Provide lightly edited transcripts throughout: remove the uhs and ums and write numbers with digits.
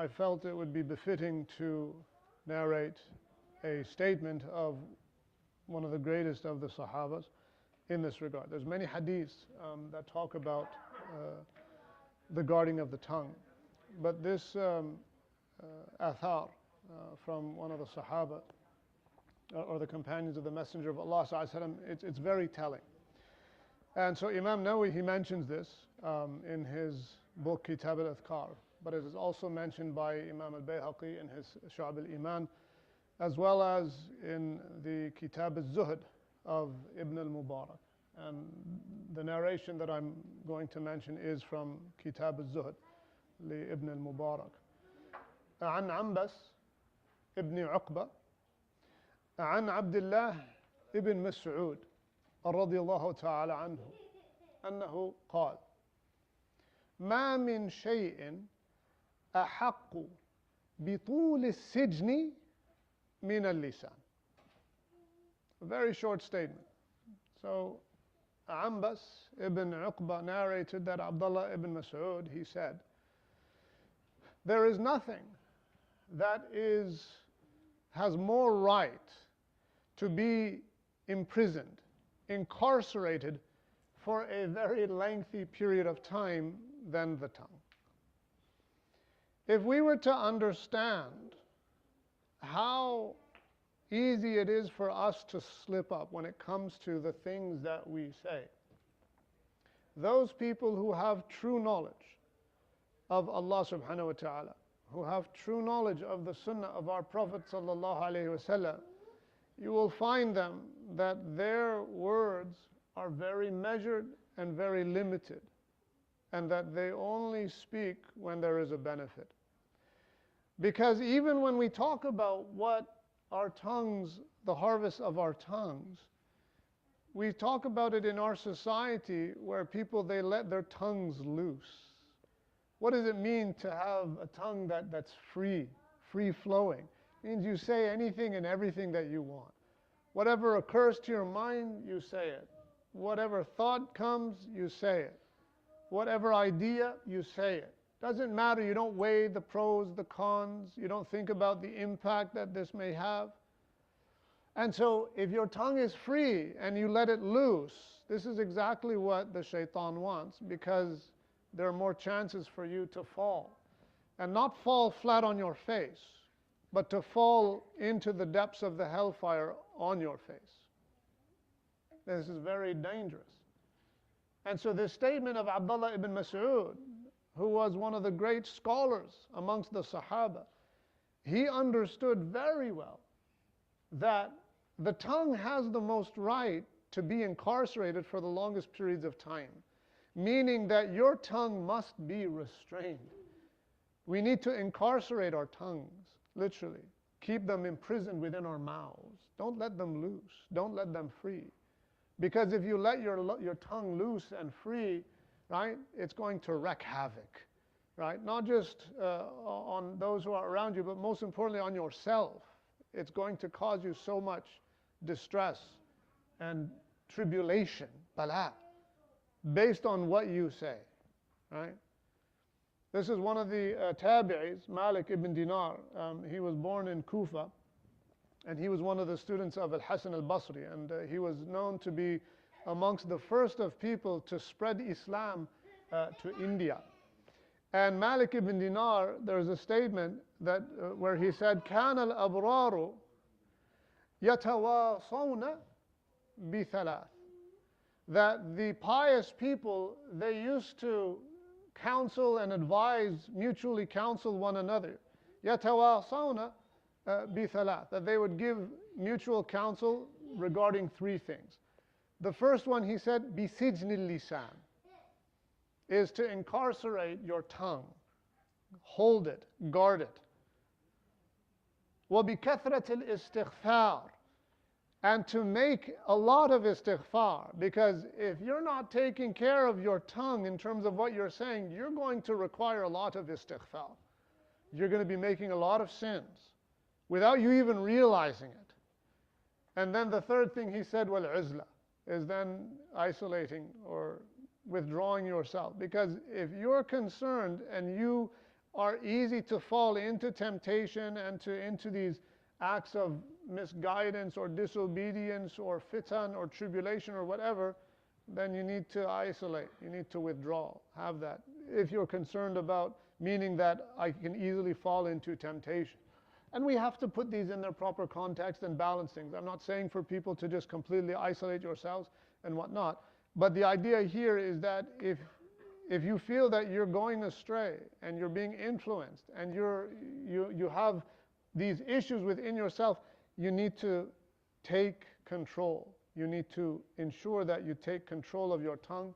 I felt it would be befitting to narrate a statement of one of the greatest of the Sahabas in this regard. There's many hadiths that talk about the guarding of the tongue, but this athar from one of the Sahaba or the companions of the Messenger of Allah, it's very telling. And so Imam Nawawi, he mentions this in his book Kitab al-Adhkar, but it is also mentioned by Imam al-Bayhaqi in his Shu'ab al-Iman, as well as in the Kitab al-Zuhd of Ibn al-Mubarak. And the narration that I'm going to mention is from Kitab al-Zuhd li Ibn al-Mubarak. عن عنبس ابن عقبة عن عبد الله ابن مسعود رضي الله تعالى عنه أنه قال ما من شيء أحق بطول السجن من اللسان. A very short statement. So Ambas ibn Uqba narrated that Abdullah ibn Mas'ud, he said, there is nothing that has more right to be imprisoned, incarcerated for a very lengthy period of time than the tongue. If we were to understand how easy it is for us to slip up when it comes to the things that we say, those people who have true knowledge of Allah subhanahu wa ta'ala, who have true knowledge of the sunnah of our Prophet sallallahu alaihi wasallam, you will find them that their words are very measured and very limited, and that they only speak when there is a benefit. Because even when we talk about what our tongues, the harvest of our tongues, we talk about it in our society where people, they let their tongues loose. What does it mean to have a tongue that's free flowing? It means you say anything and everything that you want. Whatever occurs to your mind, you say it. Whatever thought comes, you say it. Whatever idea, you say it. Doesn't matter, you don't weigh the pros, the cons, you don't think about the impact that this may have. And so if your tongue is free and you let it loose, this is exactly what the shaitan wants, because there are more chances for you to fall. And not fall flat on your face, but to fall into the depths of the hellfire on your face. This is very dangerous. And so this statement of Abdullah ibn Mas'ud, who was one of the great scholars amongst the Sahaba, he understood very well that the tongue has the most right to be incarcerated for the longest periods of time, meaning that your tongue must be restrained. We need to incarcerate our tongues, literally. Keep them imprisoned within our mouths. Don't let them loose. Don't let them free. Because if you let your tongue loose and free, right, it's going to wreak havoc, right? Not just on those who are around you, but most importantly on yourself. It's going to cause you so much distress and tribulation, bala, based on what you say, right? This is one of the tabi'is, Malik ibn Dinar. He was born in Kufa, and he was one of the students of Al-Hasan al-Basri, and he was known to be amongst the first of people to spread Islam to India. And Malik ibn Dinar, there's a statement that where he said, كَانَ الْأَبْرَارُ يَتَوَاصَوْنَ بِثَلَاثٍ, that the pious people, they used to counsel and advise, mutually counsel one another. يَتَوَاصَوْنَ بِثَلَاثٍ, that they would give mutual counsel regarding three things. The first one, he said, بِسِجْنِ اللِّسَانِ, is to incarcerate your tongue. Hold it, guard it. وَبِكَثْرَةِ الْإِسْتِغْفَارِ, and to make a lot of istighfar, because if you're not taking care of your tongue in terms of what you're saying, you're going to require a lot of istighfar. You're going to be making a lot of sins without you even realizing it. And then the third thing he said, وَالْعُزْلَةِ, is then isolating or withdrawing yourself. Because if you're concerned and you are easy to fall into temptation and into these acts of misguidance or disobedience or fitan or tribulation or whatever, then you need to isolate, you need to withdraw, have that. If you're concerned about, meaning that I can easily fall into temptation. And we have to put these in their proper context and balance things. I'm not saying for people to just completely isolate yourselves and whatnot, but the idea here is that if you feel that you're going astray and you're being influenced and you have these issues within yourself, you need to take control. You need to ensure that you take control of your tongue,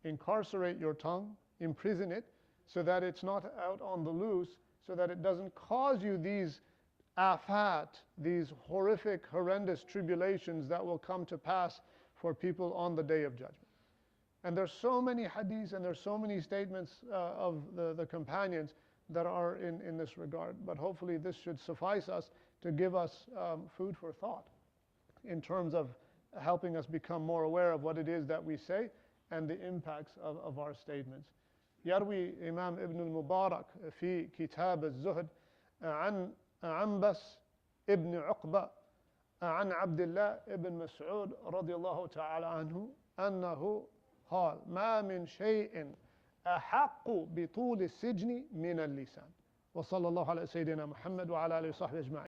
incarcerate your tongue, imprison it, so that it's not out on the loose, so that it doesn't cause you these afat, these horrific, horrendous tribulations that will come to pass for people on the Day of Judgment. And there's so many hadiths and there's so many statements of the companions that are in this regard. But hopefully this should suffice us to give us food for thought in terms of helping us become more aware of what it is that we say and the impacts of our statements. يروي إمام ابن المبارك في كتاب الزهد عن عنبس ابن عقبة عن عبد الله ابن مسعود رضي الله تعالى عنه أنه قال ما من شيء أحق بطول السجن من اللسان. وصلى الله على سيدنا محمد وعلى آله وصحبه أجمعين.